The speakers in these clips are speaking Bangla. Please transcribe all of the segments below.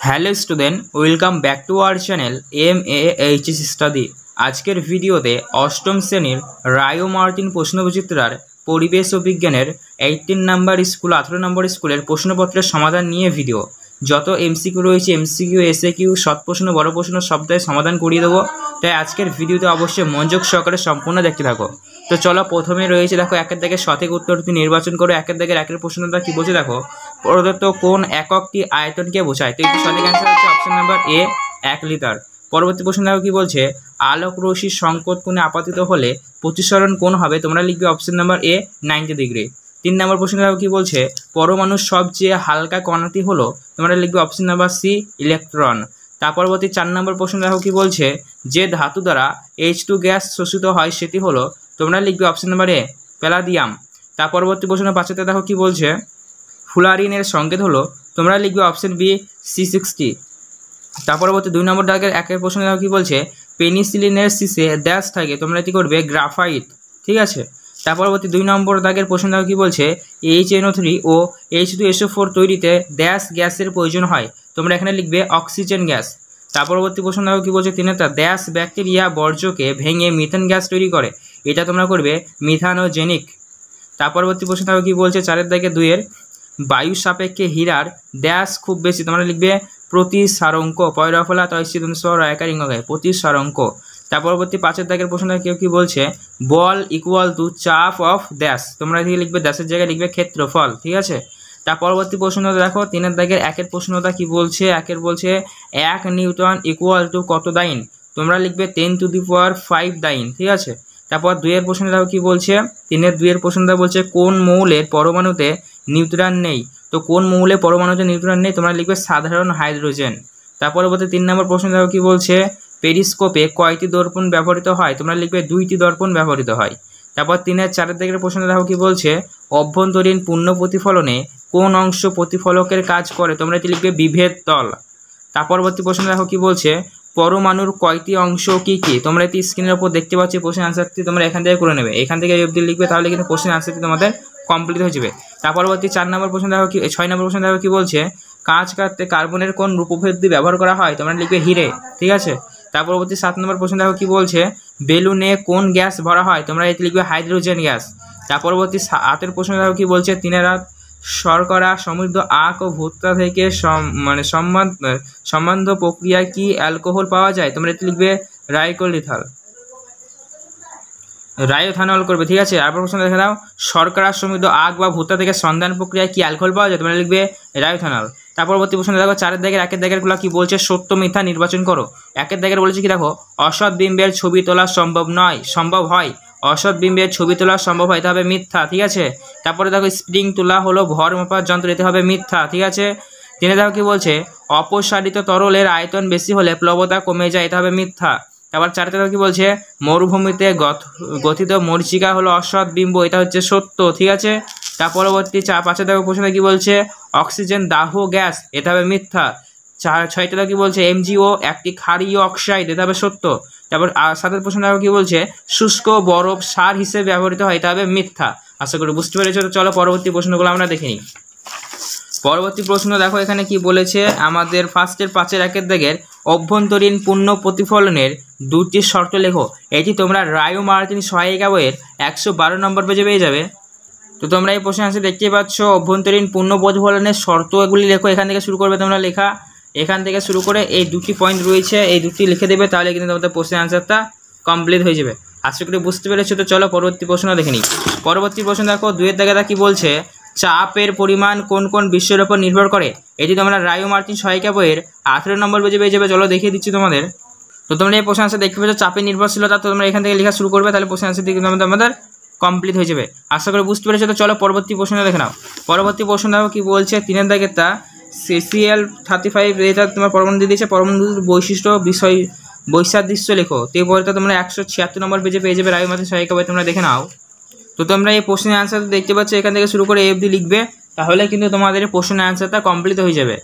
Hello student, welcome back to our channel MAHS study. আজকের ভিডিওতে অষ্টম শ্রেণীর রায় ও মার্টিন প্রশ্নবিচিত্রার পরিবেশ ও বিজ্ঞানের 18 নাম্বার স্কুল 18 নম্বর স্কুলের প্রশ্নপত্রের সমাধান নিয়ে ভিডিও। যত এমসিকিউ রয়েছে, এমসিকিউ, এসএকিউ, শর্ট প্রশ্ন, বড় প্রশ্ন সবটাই সমাধান করিয়ে দেবো। তাই আজকের ভিডিওতে অবশ্যই মনোযোগ সহকারে সম্পূর্ণ দেখতে থাকো। তো চলো, প্রথমে রয়েছে দেখো একের দাগের সঠিক উত্তরটি নির্বাচন করো। একের দাগের একের প্রশ্নটা কি বলছে দেখো, প্রদত্ত কোন এককটি আয়তনকে বোঝায়? তো এটি সঠিক অ্যান্সার হচ্ছে অপশন নাম্বার এ, 1 লিটার। পরবর্তী প্রশ্ন দেখো কি বলছে, আলোক রশ্মির সংকট কোণে আপতিত হলে প্রতিসরণ কোণ হবে? তোমরা লিখবে অপশন নাম্বার এ, 90 ডিগ্রি। 3 নম্বর প্রশ্ন দেখো কি বলছে, পরমাণুর সবচেয়ে হালকা কণাটি হলো? তোমরা লিখবে অপশন নাম্বার সি, ইলেকট্রন। তার পরবর্তী 4 নম্বর প্রশ্ন দেখো কি বলছে, যে ধাতু দ্বারা H2 গ্যাস শোষিত হয় সেটি হলো? তোমরা লিখবে অপশন নাম্বার এ, প্যালাডিয়াম। তার পরবর্তী প্রশ্ন 5 দেখো কি বলছে, ফুলারিনের সংকেত হলো? তোমরা লিখবে অপশন বি, C60। তার পরবর্তী 2 নম্বর দাগের একের প্রশ্ন দেখো কি বলছে, পেনিসিলিনের শীষে ড্যাশ থাকে? তোমরা এটি করবে গ্রাফাইট। ঠিক আছে। তার পরবর্তী 2 নম্বর দাগের প্রশ্ন দেখো কি বলছে, HNO3 ও H2SO4 তৈরিতে ড্যাশ গ্যাসের প্রয়োজন হয়? তোমরা এখানে লিখবে অক্সিজেন গ্যাস। তার পরবর্তী প্রশ্ন দেখো কি বলছে, তিনটা ড্যাশ ব্যাকটেরিয়া বর্জ্যকে ভেঙে মিথেন গ্যাস তৈরি করে? এটা তোমরা করবে মিথানোজেনিক। তার পরবর্তী প্রশ্ন দেখো কি বলছে, 4 দাগে 2 বায়ু সাপেক্ষে হীরার ড্যাশ খুব বেশি? তোমরা লিখবে প্রতিসারঙ্ক। পয়রাফলা তৈশিদন স্বর আয়কার ইঙ্গে প্রতিসারঙ্ক। তার পরবর্তী 5 দাগের প্রশ্ন কেউ কি বলছে, বল ইকুয়াল টু চাপ অফ ড্যাশ? তোমরা এদিকে লিখবে ড্যাশের জায়গায় লিখবে ক্ষেত্রফল। ঠিক আছে। তার পরবর্তী প্রশ্নটা দেখো 3 দাগের একের প্রশ্নটা কি বলছে, একের বলছে 1 নিউটন ইকুয়াল টু কত ডাইন? তোমরা লিখবে 10⁵ ডাইন। ঠিক আছে। তারপর 2 প্রশ্ন দেখো কি বলছে, 3 প্রশ্নটা বলছে কোন মৌলের পরমাণুতে নিউট্রন নেই? তো কোন মৌলে পরমাণুতে নিউট্রন নেই? তোমরা লিখবে সাধারণ হাইড্রোজেন। তার পরবর্তী 3 নম্বর প্রশ্ন দেখো কি বলছে, পেরিস্কোপে কয়টি দর্পণ ব্যবহৃত হয়? তোমরা লিখবে 2টি দর্পণ ব্যবহৃত হয়। তারপর 3-4 দাগের প্রশ্ন দেখো কি বলছে, অভ্যন্তরীণ পূর্ণ প্রতিফলনে কোন অংশ প্রতিফলকের কাজ করে? তোমরা এটি লিখবে বিভেদ তল। তার পরবর্তী প্রশ্ন দেখো কি বলছে, পরমাণুর কয়টি অংশ কি কি? তোমরা এটি স্ক্রিনের উপর দেখতে পাচ্ছ। প্রশ্ন আনসারটি তোমরা এখান থেকে করে নেবে, এখান থেকে অবধি লিখবে, তাহলে কিন্তু প্রশ্ন আনসারটি তোমাদের কমপ্লিট হয়ে যাবে। তার পরবর্তী 4 নম্বর প্রশ্ন দেখো কি 6 নম্বর প্রশ্ন দেখো কি বলছে, কাঁচ কাটতে কার্বনের কোন রূপভেদটি ব্যবহার করা হয়? তোমরা লিখবে হিরে। ঠিক আছে। তার পরবর্তী 7 নম্বর প্রশ্ন দেখো কি বলছে, বেলুনে কোন গ্যাস ভরা হয়? তোমরা এটি লিখবে হাইড্রোজেন গ্যাস। তার পরবর্তী 8 প্রশ্ন দেখো কি বলছে, শর্করা সমৃদ্ধ আখ ও ভুট্টা থেকে সম্বন্ধ প্রক্রিয়ায় কি অ্যালকোহল পাওয়া যায়? তোমরা এটি লিখবে রায়োথানল করবে। ঠিক আছে। আর প্রশ্ন দেখে দাও, শর্করা সমৃদ্ধ আখ বা ভুট্টা থেকে সন্ধান প্রক্রিয়ায় কি অ্যালকোহল পাওয়া যায়? তোমরা লিখবে রায়োথানল। তার পরবর্তী প্রশ্ন দেখো 4 দাগের একের দাগেরগুলো কি বলছে, সত্য মিথ্যা নির্বাচন করো। একের দাগের বলেছে কি দেখো, অসৎ বিম্বের ছবি তোলা সম্ভব হয়। অসৎ বিম্বের ছবি তোলা সম্ভব হয়, এটা হবে মিথ্যা। ঠিক আছে। তারপরে দেখো স্প্রিং তোলা হলো ভর মাপার যন্ত্র, এতে হবে মিথ্যা। ঠিক আছে। দেখো কি বলছে, অপসারিত তরলের আয়তন বেশি হলে প্লবতা কমে যায়, এটা হবে মিথ্যা। তারপর 4 দেখো কি বলছে, মরুভূমিতে গঠিত মরীচিকা হলো অসৎ বিম্ব, এটা হচ্ছে সত্য। ঠিক আছে। তার পরবর্তী 5 দেখো প্রশ্নে কি বলছে, অক্সিজেন দাহ গ্যাস, এটা হবে মিথ্যা। 6 কি বলছে, MgO একটি ক্ষারীয় অক্সাইড, এটা হবে সত্য। তারপর 7 প্রশ্ন দেখো কি বলছে, শুষ্ক বরফ সার হিসেবে ব্যবহৃত হয়, এটা হবে মিথ্যা। আশা করি বুঝতে পেরেছো। তো চলো পরবর্তী প্রশ্নগুলো আমরা দেখে নিই। পরবর্তী প্রশ্ন দেখো এখানে কি বলেছে, আমাদের ফার্স্টের 5-এর একের দাগের অভ্যন্তরীণ পূর্ণ প্রতিফলনের 2টি শর্ত লেখো। এটি তোমরা রায় ও মার্টিন সহায়িকা বইয়ের 112 নম্বর পেজে পেয়ে যাবে। তো তোমরা এই প্রশ্ন আনসার দেখতেই পাচ্ছ, অভ্যন্তরীণ পূর্ণ প্রতিফলনের শর্ত এগুলি লেখো। এখান থেকে শুরু করবে তোমরা লেখা, এখান থেকে শুরু করে এই 2টি পয়েন্ট রয়েছে, এই 2টি লিখে দেবে, তাহলে কিন্তু তোমাদের প্রশ্নের আনসারটা কমপ্লিট হয়ে যাবে। আশা করি বুঝতে পেরেছো। তো চলো পরবর্তী প্রশ্ন দেখে নিই। পরবর্তী প্রশ্ন দেখো 2-এর দাগেটা কি বলছে, চাপের পরিমাণ কোন কোন বিষয়ের উপর নির্ভর করে? এটি তোমরা রায় ও মার্টিন সহায়িকা বইয়ের 18 নম্বর পেজে পেয়ে যাবে। চলো দেখিয়ে দিচ্ছি তোমাদের। তো তোমরা এই প্রশ্ন আনসার দেখতে পাচ্ছ, চাপের নির্ভরশীলতা, তো তোমরা এখান থেকে লেখা শুরু করবে, তাহলে প্রশ্ন আনসার দিকে আমাদের কমপ্লিট হয়ে যাবে। আশা করি বুঝতে পেরেছো। তো চলো পরবর্তী প্রশ্ন দেখে নাও। পরবর্তী প্রশ্ন দেখো কি বলছে, 3-এর দাগেরটা CL35, এটা তোমার পরমাণু দিয়ে দিয়েছে, পরমাণুর বৈশিষ্ট্য বৈসাদৃশ্য লেখো। তো এই বইটা তোমরা 176 নম্বর পেজে পেয়ে যাবে, রায় ও মার্টিন সহায়িকা বই, তোমরা দেখে নাও। তো তোমরা এই প্রশ্নের আনসার দেখতে পাচ্ছ, এখান থেকে শুরু করে অবধি লিখবে, তাহলে কিন্তু তোমাদের প্রশ্নের আনসারটা কমপ্লিট হয়ে যাবে।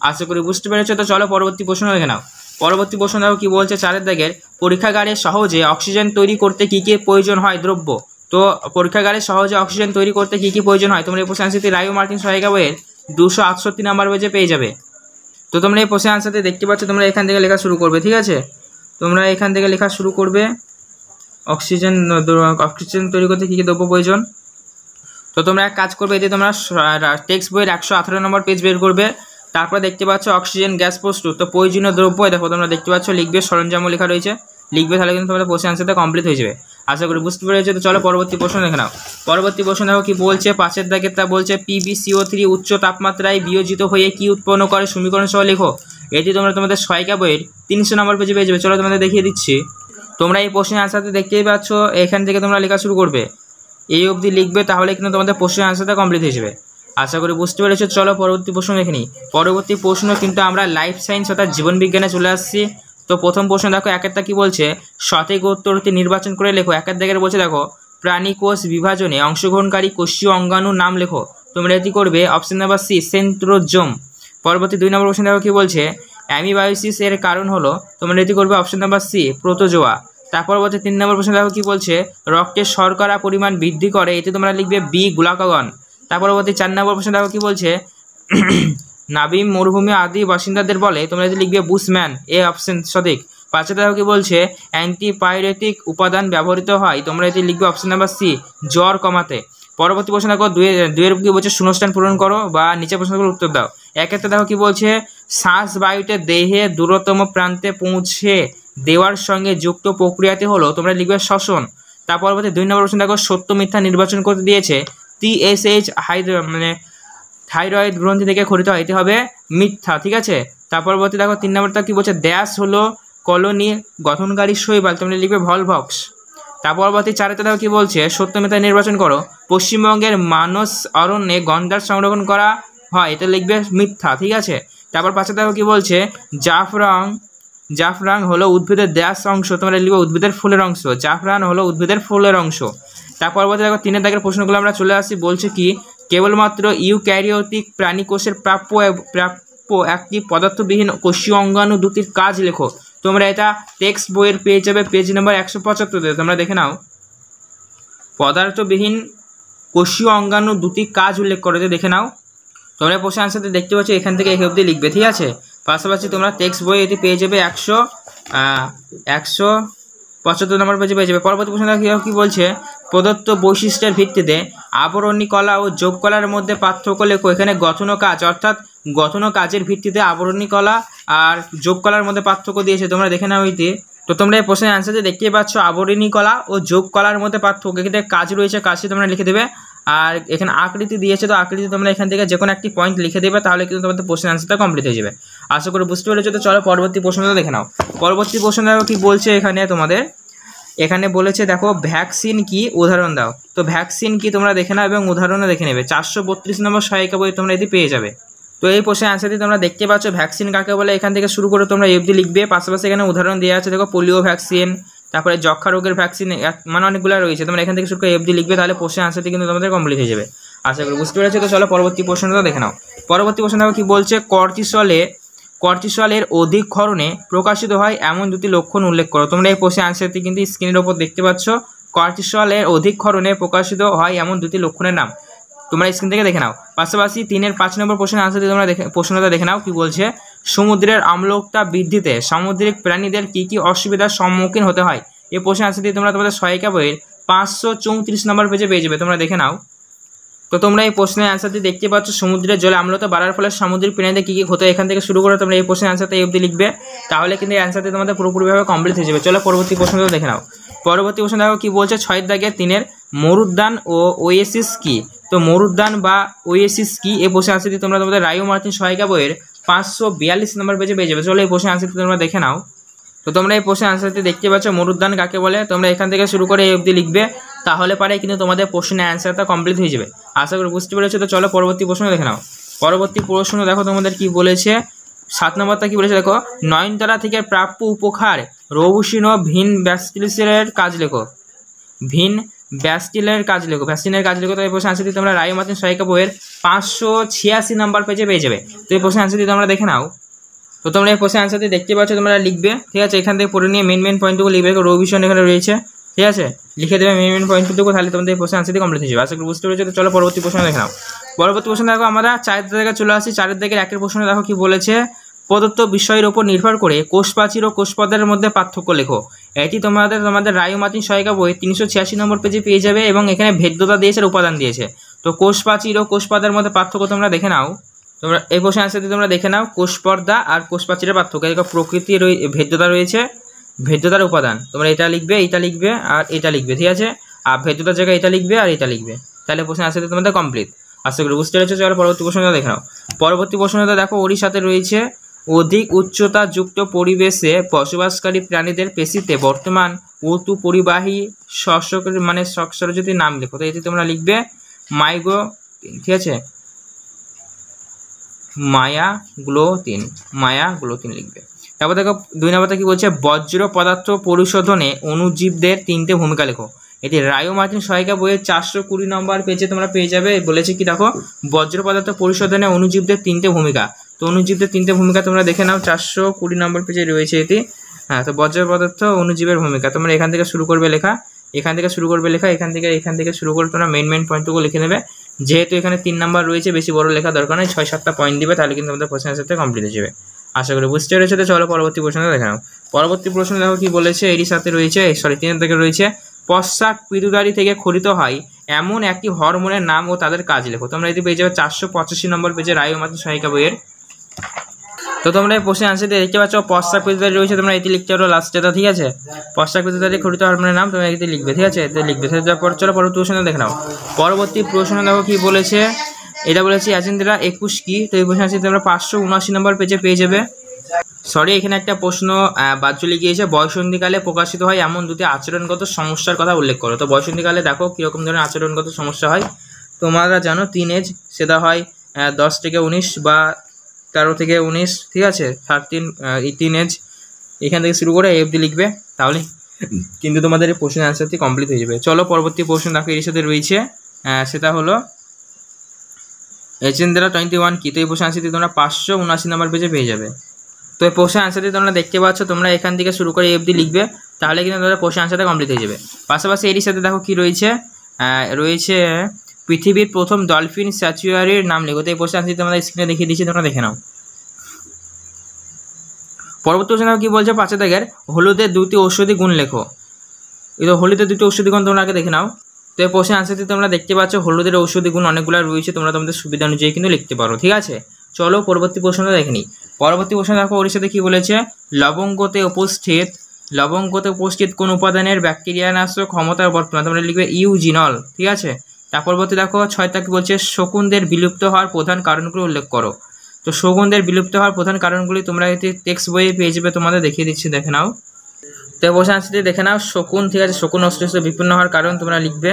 আশা করি বুঝতে পেরেছো। তো চলো পরবর্তী প্রশ্ন দেখে নাও। পরবর্তী প্রশ্ন দেখো কি বলছে, 4-এর দাগের পরীক্ষাগারে সহজে অক্সিজেন তৈরি করতে কী কী প্রয়োজন হয় দ্রব্য? তো পরীক্ষাগারে সহজে অক্সিজেন তৈরি করতে কী কী প্রয়োজন হয়? তোমরা এই প্রশ্নের আনসারটি রায় ও মার্টিন সহায়িকা বইয়ের 268 নম্বর পেজে পেয়ে যাবে। তো তোমরা এই প্রশ্নের আনসারটি দেখতে পাচ্ছ, তোমরা এখান থেকে লেখা শুরু করবে। ঠিক আছে, তোমরা এখান থেকে লেখা শুরু করবে। অক্সিজেন তৈরি করতে কী কী দ্রব্য প্রয়োজন। তো তোমরা এক কাজ করবে, এতে তোমরা টেক্সট বইয়ের 118 নম্বর পেজ বের করবে। তারপর দেখতে পাচ্ছ অক্সিজেন গ্যাস প্রস্তুত, তো প্রয়োজনীয় দ্রব্য দেখো তোমরা দেখতে পাচ্ছ, লিখবে সরঞ্জামও লেখা রয়েছে, লিখবে, তাহলে কিন্তু তোমাদের প্রশ্ন আনসারটা কমপ্লিট হয়ে যাবে। আশা করি বুঝতে পেরেছো। তো চলো পরবর্তী প্রশ্ন দেখে নাও। পরবর্তী প্রশ্ন দেখো কি বলছে, 5 দাগের তা বলছে PbCO3 উচ্চ তাপমাত্রায় বিয়োজিত হয়ে কি উৎপন্ন করে, সমীকরণ সহ লেখো। এটি তোমরা তোমাদের সহায়িকা বইয়ের 300 নম্বর পেজে পেয়ে যাবে। চলো তোমাদের দেখিয়ে দিচ্ছি। তোমরা এই প্রশ্নের আনসারটা দেখতেই পাচ্ছ, এখান থেকে তোমরা লেখা শুরু করবে, এই অবধি লিখবে, তাহলে কিন্তু তোমাদের প্রশ্নের আনসারটা কমপ্লিট হয়ে যাবে। আশা করি বুঝতে পেরেছো। চলো পরবর্তী প্রশ্ন দেখে নিই। পরবর্তী প্রশ্ন কিন্তু আমরা লাইফ সায়েন্স অর্থাৎ জীবন বিজ্ঞানে চলে আসছি। তো প্রথম প্রশ্ন দেখো, একেরটা কি বলছে, সঠিক উত্তরটি নির্বাচন করে লেখো। একের দাগের বলছে দেখো, প্রাণী কোষ বিভাজনে অংশগ্রহণকারী কোষীয় অঙ্গাণুর নাম লেখো। তোমরা এটি করবে অপশন নাম্বার সি, সেন্ট্রোজোম। পরবর্তী 2 নম্বর প্রশ্ন দেখো কি বলছে, অ্যামিবায়োসিস এর কারণ হলো, তোমরা এটি করবে অপশন নাম্বার সি, প্রোটোজোয়া। তার পরবর্তী 3 নম্বর প্রশ্ন দেখো কি বলছে, রক্তের শর্করা পরিমাণ বৃদ্ধি করে, এটি তোমরা লিখবে বি, গ্লুকাগন। তার পরবর্তী 4 নম্বর প্রশ্ন দেখো কি বলছে, নাবিম মরুভূমি আদি বাসিন্দাদের বলে, তোমরা যদি লিখবে বুশম্যান, এ অপশন সঠিক। 5 দেখো কি বলছে, অ্যান্টিপাইরেটিক উপাদান ব্যবহৃত হয়, তোমরা এটি লিখবে অপশন নাম্বার সি, জ্বর কমাতে। পরবর্তী প্রশ্ন দেখো, দুয়ের কি বলছে, শূন্যস্থান পূরণ করো বা নিচে প্রশ্নগুলোর উত্তর দাও। এক্ষেত্রে দেখো কি বলছে, শ্বাস বায়ুতে দেহে দূরতম প্রান্তে পৌঁছে দেওয়ার সঙ্গে যুক্ত প্রক্রিয়াটি হলো, তোমরা লিখবে শ্বসন। তার পরবর্তী 2 নম্বর প্রশ্ন দেখো, সত্য মিথ্যা নির্বাচন করতে দিয়েছে, TSH থাইরয়েড গ্রন্থি থেকে খরিত হয়, এটি হবে মিথ্যা। ঠিক আছে, তার পরবর্তী দেখো 3 নম্বরটা কি বলছে, ড্যাশ হলো কলোনি গঠনকারী শৈবাল, তোমরা লিখবে ভলভক্স। তার পরবর্তী 4তে দেখো কি বলছে, সত্য মিথ্যা নির্বাচন করো। পশ্চিমবঙ্গের মানস অরণ্যে গন্ডার সংরক্ষণ করা হয়, এটা লিখবে মিথ্যা। ঠিক আছে, তারপর 5 দেখো কি বলছে, জাফরান হলো উদ্ভিদের ড্যাশ অংশ, তোমরা লিখবে উদ্ভিদের ফুলের অংশ। জাফরান হলো উদ্ভিদের ফুলের অংশ। তার পরবর্তী দেখো 3 দাগের প্রশ্নগুলো আমরা চলে আসি। বলছে কি, কেবলমাত্র ইউক্যারিওটিক প্রাণী কোষের প্রাপ্য একটি পদার্থবিহীন কোষীয় অঙ্গাণু দুটির কাজ লেখো। তোমরা এটা টেক্সট বইয়ের পেয়ে যাবে, পেজ নাম্বার 175। তোমরা দেখে নাও, পদার্থবিহীন কোষীয় অঙ্গাণু দুটি কাজ উল্লেখ করে, দেখে নাও। তোমরা প্রশ্ন আনসারটি দেখতে পাচ্ছ, এখান থেকে এই অবধি লিখবে। ঠিক আছে, পাশাপাশি তোমরা টেক্সট বই এটি পেয়ে যাবে 175 নম্বর পেজে পেয়ে যাবে। পরবর্তী প্রশ্ন কি বলছে, প্রদত্ত বৈশিষ্ট্যের ভিত্তিতে আবরণী কলা ও যোগ কলার মধ্যে পার্থক্য লেখো। এখানে গঠন ও কাজ, অর্থাৎ গঠন ও কাজের ভিত্তিতে আবরণী কলা আর যোগ কলার মধ্যে পার্থক্য দিয়েছে, তোমরা দেখে নাও এটি। তো তোমরা এই প্রশ্নের আনসারটি দেখতেই পাচ্ছ, আবরণী কলা ও যোগ কলার মধ্যে পার্থক্য, এখানে কাজ রয়েছে, কাজটি তোমরা লিখে দেবে। আর এখানে আকৃতি দিয়েছে, তো আকৃতি তোমরা এখান থেকে যে কোনো একটি পয়েন্ট লিখে দেবে, তাহলে কিন্তু তোমাদের প্রশ্নের আনসারটা কমপ্লিট হয়ে যাবে। আশা করি বুঝতে পেরেছো। তো চলো পরবর্তী প্রশ্নটা দেখে নাও। পরবর্তী প্রশ্নটা কি বলছে, এখানে বলেছে দেখো, ভ্যাকসিন কি, উদাহরণ দাও। তো ভ্যাকসিন কি তোমরা দেখে নাও এবং উদাহরণও দেখে নেবে। 432 নম্বর সহায়িকা বই তোমরা এটি পেয়ে যাবে। তো এই প্রশ্নের আনসারটি তোমরা দেখতে পাচ্ছ, ভ্যাকসিন কাকে বলে, এখান থেকে শুরু করে তোমরা এফডি লিখবে। পাশাপাশি এখানে উদাহরণ দেওয়া আছে, দেখো পোলিও ভ্যাকসিন, তারপরে যক্ষা রোগের ভ্যাকসিন, মানে অনেকগুলো রয়েছে, তোমরা এখান থেকে শুরু করে এফডি লিখবে, তাহলে প্রশ্নের আনসারটি কিন্তু তোমাদের কমপ্লিট হয়ে যাবে। আশা করি বুঝতে পেরেছো। তো চলো পরবর্তী প্রশ্নটা দেখে নাও। পরবর্তী প্রশ্ন দেখো কি বলছে, কর্টিসলের অধিক ক্ষরণে প্রকাশিত হয় এমন দুটি লক্ষণ উল্লেখ করো। তোমরা এই প্রশ্নের আনসারটি কিন্তু স্ক্রিনের ওপর দেখতে পাচ্ছ, কর্টিসলের অধিক ক্ষরণে প্রকাশিত হয় এমন দুটি লক্ষণের নাম, তোমরা স্ক্রিন থেকে দেখে নাও। পাশাপাশি 3-এর 5 নম্বর প্রশ্নের আনসারটি তোমরা প্রশ্নটা দেখে নাও কি বলছে, সমুদ্রের আম্লতা বৃদ্ধিতে সামুদ্রিক প্রাণীদের কি কি অসুবিধার সম্মুখীন হতে হয়। এই প্রশ্নের আনসারটি তোমরা তোমাদের সহায়িকা বইয়ের 534 নম্বর পেজে পেয়ে যাবে, তোমরা দেখে নাও। তো তোমরা এই প্রশ্নের আনসারটি দেখতে পাচ্ছ, সমুদ্রের জলে আম্লতা বাড়ার ফলে সামুদ্রিক প্রাণীদের কী কী হতো, এখান থেকে শুরু করে তোমরা এই প্রশ্নের আনসারটা এই অবধি লিখবে, তাহলে কিন্তু এই আনসারটি তোমাদের পুরোপুরিভাবে কমপ্লিট হয়ে যাবে। চলো পরবর্তী প্রশ্নটা দেখে নাও। পরবর্তী প্রশ্ন দেখো কি বলছে, 6 দাগে 3-এর মরুদ্যান ও ওয়েসিস কি। তো মরুদ্যান বা ওয়েসিস কি, এই প্রশ্নের আনসারটি তোমরা তোমাদের রায়ো মার্টিন সহায়িকা বইয়ের 542 নম্বর পেজে পেয়ে যাবে। চলো এই প্রশ্নের আনসারটি তোমরা দেখে নাও। তো তোমরা এই প্রশ্নের আনসারটি দেখতে পাচ্ছ, মরুদ্যান কাকে বলে, তোমরা এখান থেকে শুরু করে এই অবধি লিখবে, তাহলে পারে কিন্তু তোমাদের প্রশ্নের অ্যান্সারটা কমপ্লিট হয়ে যাবে। আশা করি বুঝতে পেরেছো। তো চলো পরবর্তী প্রশ্ন দেখে নাও। পরবর্তী প্রশ্ন দেখো তোমাদের কি বলেছে, 7 নম্বরটা কি বলেছে দেখো, নয়নতারা থেকে প্রাপ্য উপকার রবুসিন ও ভিন ব্যাস্টিলের কাজ লেখো। ভ্যাস্টিনের কাজ লেখো। তো এই প্রশ্নের আনসারটি তোমরা রায়ো মার্টিন সহায়িকা বইয়ের 586 নম্বর পেজে পেয়ে যাবে। তো এই প্রশ্নের আনসারটি তোমরা দেখে নাও। তো তোমরা এই প্রশ্নের আনসারটি দেখতে পাচ্ছ, তোমরা লিখবে। ঠিক আছে, এখান থেকে পড়ে নিয়ে মেন পয়েন্টটুকু লিখবে, রবিশন এখানে রয়েছে। ঠিক আছে, লিখে দেবে মেন পয়েন্টটুকু, তাহলে তোমাদের এই প্রশ্নের আনসারটি কমপ্লিট হয়ে যাবে। আশা করি বুঝতে পেরেছো। তো চলো পরবর্তী প্রশ্ন দেখে নাও। পরবর্তী প্রশ্ন দেখো, আমরা 4 দাগে চলে আসি। 4 দাগের 1-এর প্রশ্ন দেখো কি বলেছে, প্রদত্ত বিষয়ের উপর নির্ভর করে কোষপ্রাচীর ও কোষপর্দার মধ্যে পার্থক্য লেখো। এটি তোমাদের রায় ও মার্টিন সহায়িকা বই 386 নম্বর পেজে পেয়ে যাবে এবং এখানে ভেদ্যতা দিয়েছে আর উপাদান দিয়েছে। তো কোষপ্রাচীর ও কোষপর্দার মধ্যে পার্থক্য তোমরা দেখে নাও। তোমরা এই কোশ্চেন আনসারটি তোমরা দেখে নাও, কোষপর্দা আর কোষপ্রাচীরের পার্থক্য, এরকম প্রকৃতি ভেদ্যতা রয়েছে, ভেদ্যতার উপাদান তোমরা এটা লিখবে, এইটা লিখবে আর এটা লিখবে, ঠিক আছে। আর ভেদ্যতার জায়গায় এটা লিখবে আর এটা লিখবে, তাহলে কোশ্চেন আনসারটি তোমাদের কমপ্লিট। আশা করি বুঝতে পেরেছো। চলো পরবর্তী প্রশ্নটা দেখে নাও। পরবর্তী প্রশ্নটা দেখো, ওড়িশাতে রয়েছে অধিক উচ্চতাযুক্ত পরিবেশে বসবাসকারী প্রাণীদের পেশিতে বর্তমান ঋতু পরিবাহী সরস্বতীর নাম লেখো। তো এটি তোমরা লিখবে মাইগ্লোটিন, ঠিক আছে, মায়াগ্লোটিন লিখবে। তারপর দেখো 2 নম্বরটা কি বলছে, বজ্র পদার্থ পরিশোধনে অণুজীবদের 3টে ভূমিকা লেখো। এটি রায় ও মার্টিন সহায়িকা বইয়ের 420 নম্বর পেজে তোমরা পেয়ে যাবে। বলেছে কি দেখো, বজ্র পদার্থ পরিশোধনে অণুজীবদের 3টে ভূমিকা। তো অণুজীবদের 3টে ভূমিকা তোমরা দেখে নাও, 420 নম্বর পেজে রয়েছে এটি। হ্যাঁ, তো বজ্র পদার্থ অণুজীবের ভূমিকা তোমরা এখান থেকে শুরু করবে লেখা, এখান থেকে শুরু করে তোমরা মেন পয়েন্টটুকু লিখে নেবে। যেহেতু এখানে 3 নম্বর রয়েছে, বেশি বড় লেখা দরকার নেই, 6-7টা পয়েন্ট দিবে, তাহলে কিন্তু আমাদের কোশ্চেন আনসারটা কমপ্লিট হয়ে যাবে। আশা করি বুঝতে পেরেছো। তো চলো পরবর্তী প্রশ্নটা দেখে নাও। পরবর্তী প্রশ্ন দেখো কি বলেছে, এরই সাথে রয়েছে 3 থেকে রয়েছে, পশ্চাৎ পিটুইটারি থেকে খরিত হয় এমন একটি হরমোনের নাম ও তাদের কাজ লেখো। তোমরা এটি পেয়ে যাবে 485 নম্বর পেজে রায় ও মার্টিন সহায়িকা বইয়ের। তো তোমরা এই প্রশ্নের আনসারটি দেখতে পাচ্ছ, পশ্চাৎ পিটুইটারি রয়েছে, তোমরা এটি লিখতে পারো লাস্টেটা, ঠিক আছে। পশ্চাৎ পিটুইটারি খরিত হরমোনের নাম তোমরা এটি লিখবে, ঠিক আছে, এতে লিখবে। তারপর চলো পরবর্তী প্রশ্নটা দেখে নাও। পরবর্তী প্রশ্ন দেখো কি বলেছে, এটা বলেছে অ্যাজেন্ডা 21 কি। তো এই প্রশ্ন আনসারটি তোমরা 579 নম্বর পেজে পেয়ে যাবে। সরি, এখানে একটা প্রশ্ন বাদ চলে গিয়েছে, বয়ঃসন্ধিকালে প্রকাশিত হয় এমন 2টি আচরণগত সমস্যার কথা উল্লেখ করো। তো বয়ঃসন্ধিকালে দেখো কীরকম ধরনের আচরণগত সমস্যা হয়। তোমরা জানো টিনেজ, সেটা হয় 10 থেকে 19 বা 13 থেকে 19, ঠিক আছে, 13 টিনেজ, এখান থেকে শুরু করে এফডি লিখবে, তাহলে কিন্তু তোমাদের এই প্রশ্নের আনসারটি কমপ্লিট হয়ে যাবে। চলো পরবর্তী প্রশ্ন দেখো, এর সাথে রয়েছে সেটা হলো এজেন্ডা 21 কি। তো এই প্রশ্নের আনসারটি তোমরা 579 নম্বর পেজে পেয়ে যাবে। তো এই প্রশ্নের আনসারটি তোমরা দেখতে পাচ্ছ, তোমরা এখান থেকে শুরু করে এফডি লিখবে, তাহলে কিন্তু তোমাদের প্রশ্নের আনসারটা কমপ্লিট হয়ে যাবে। পাশাপাশি এর সাথে দেখো কি রয়েছে, পৃথিবীর প্রথম ডলফিন স্যাচুয়ারির নাম লেখো। তো এই প্রশ্নের আনসারটি তোমাদের স্ক্রিনে দেখিয়ে দিচ্ছি, তোমরা দেখে নাও। পরবর্তী প্রশ্ন কি বলছে, 5 দাগের হলুদের 2টি ঔষধি গুণ লেখো। এই তো হলুদের 2টি ঔষধি গুণ তোমরা আগে দেখে নাও। তো এই প্রশ্নের আনসারটি তোমরা দেখতে পাচ্ছ, হলুদের ঔষধি গুণ অনেকগুলো রয়েছে, তোমরা তোমাদের সুবিধা অনুযায়ী কিন্তু লিখতে পারো, ঠিক আছে। চলো পরবর্তী প্রশ্নটা দেখে নিই। পরবর্তী প্রশ্ন দেখো, ওর সাথে কি বলেছে, লবঙ্গতে উপস্থিত কোন উপাদানের ব্যাকটেরিয়ানাশক ক্ষমতার বর্তমান, তোমরা লিখবে ইউজিনল, ঠিক আছে। তারপর দেখো 6টা কি বলছে, শকুনদের বিলুপ্ত হওয়ার প্রধান কারণগুলো উল্লেখ করো। তো শকুনদের বিলুপ্ত হওয়ার প্রধান কারণগুলি তোমরা এটি টেক্সট বইয়ে পেয়ে যাবে, তোমাদের দেখিয়ে দিচ্ছি, দেখে নাও। তো প্রশ্ন আনসারটি দেখে নাও, শকুন, ঠিক আছে, শকুন অস্তিত্ব বিপন্ন হওয়ার কারণ তোমরা লিখবে,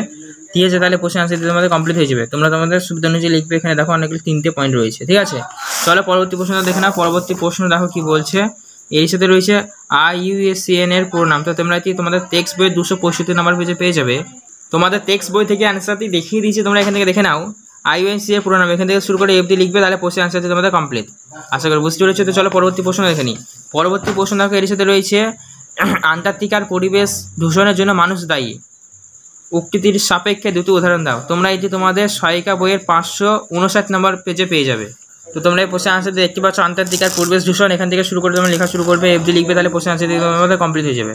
ঠিক আছে, তাহলে প্রশ্ন আনসারটি তোমাদের কমপ্লিট হয়ে যাবে। তোমরা তোমাদের সুবিধা অনুযায়ী লিখবে, এখানে দেখো অনেকগুলি 3টে পয়েন্ট রয়েছে, ঠিক আছে। চলো পরবর্তী প্রশ্নটা দেখে নাও। পরবর্তী প্রশ্ন দেখো কি বলছে, এর সাথে রয়েছে IUCN এর পুরো নাম। তো তোমরা এটি তোমাদের টেক্সট বইয়ের 265 নম্বর পেজে পেয়ে যাবে। তোমাদের টেক্সট বই থেকে আনসারটি দেখিয়ে দিয়েছি, তোমরা এখান থেকে দেখে নাও। IUCN এর পুরো নাম, এখান থেকে শুরু করে এফডি লিখবে, তাহলে প্রশ্নের আনসারটি তোমাদের কমপ্লিট। আশা করি বুঝতে পেরেছো। তো চলো পরবর্তী প্রশ্ন দেখে নিই। পরবর্তী প্রশ্ন দেখো, এর সাথে রয়েছে আন্টার্কটিকার পরিবেশ দূষণের জন্য মানুষ দায়ী। উক্তিটির সাপেক্ষে 2টি উদাহরণ দাও। তোমরা এটি তোমাদের সহায়িকা বইয়ের 559 নম্বর পেজে পেয়ে যাবে। তো তোমরা এই প্রশ্নের আনসারটি দেখতে পাচ্ছ, আন্টার্কটিকার পরিবেশ দূষণ, এখান থেকে শুরু করে তোমরা লেখা শুরু করবে, এফডি লিখবে, তাহলে প্রশ্নের আনসারটি তোমাদের কমপ্লিট হয়ে যাবে,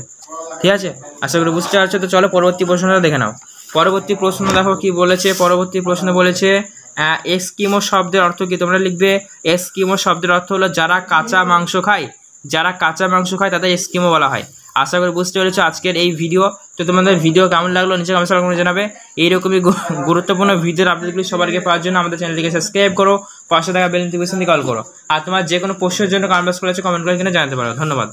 ঠিক আছে। আশা করি বুঝতে পারছো। তো চলো পরবর্তী প্রশ্নটা দেখে নাও। পরবর্তী প্রশ্ন দেখো কি বলেছে। পরবর্তী প্রশ্ন বলেছে এস্কিমো শব্দের অর্থ কি। তোমরা লিখবে এস্কিমো শব্দের অর্থ হলো যারা কাঁচা মাংস খায়, তাদের এস্কিমো বলা হয়। আশা করি বুঝতে পেরেছো আজকের এই ভিডিও। তো তোমাদের ভিডিও কেমন লাগলো নিচে কমেন্ট করে জানাবে। এইরকমই গুরুত্বপূর্ণ ভিডিওর আপডেটগুলি সবার আগে পাওয়ার জন্য আমাদের চ্যানেলটিকে সাবস্ক্রাইব করো, পাশে থাকা বেল নোটিফিকেশন দিয়ে কল করো। আর তোমার যে কোনো প্রশ্নের জন্য কমেন্ট বক্স খোলা আছে, কমেন্ট করে কিনে জানাতে পারো। ধন্যবাদ।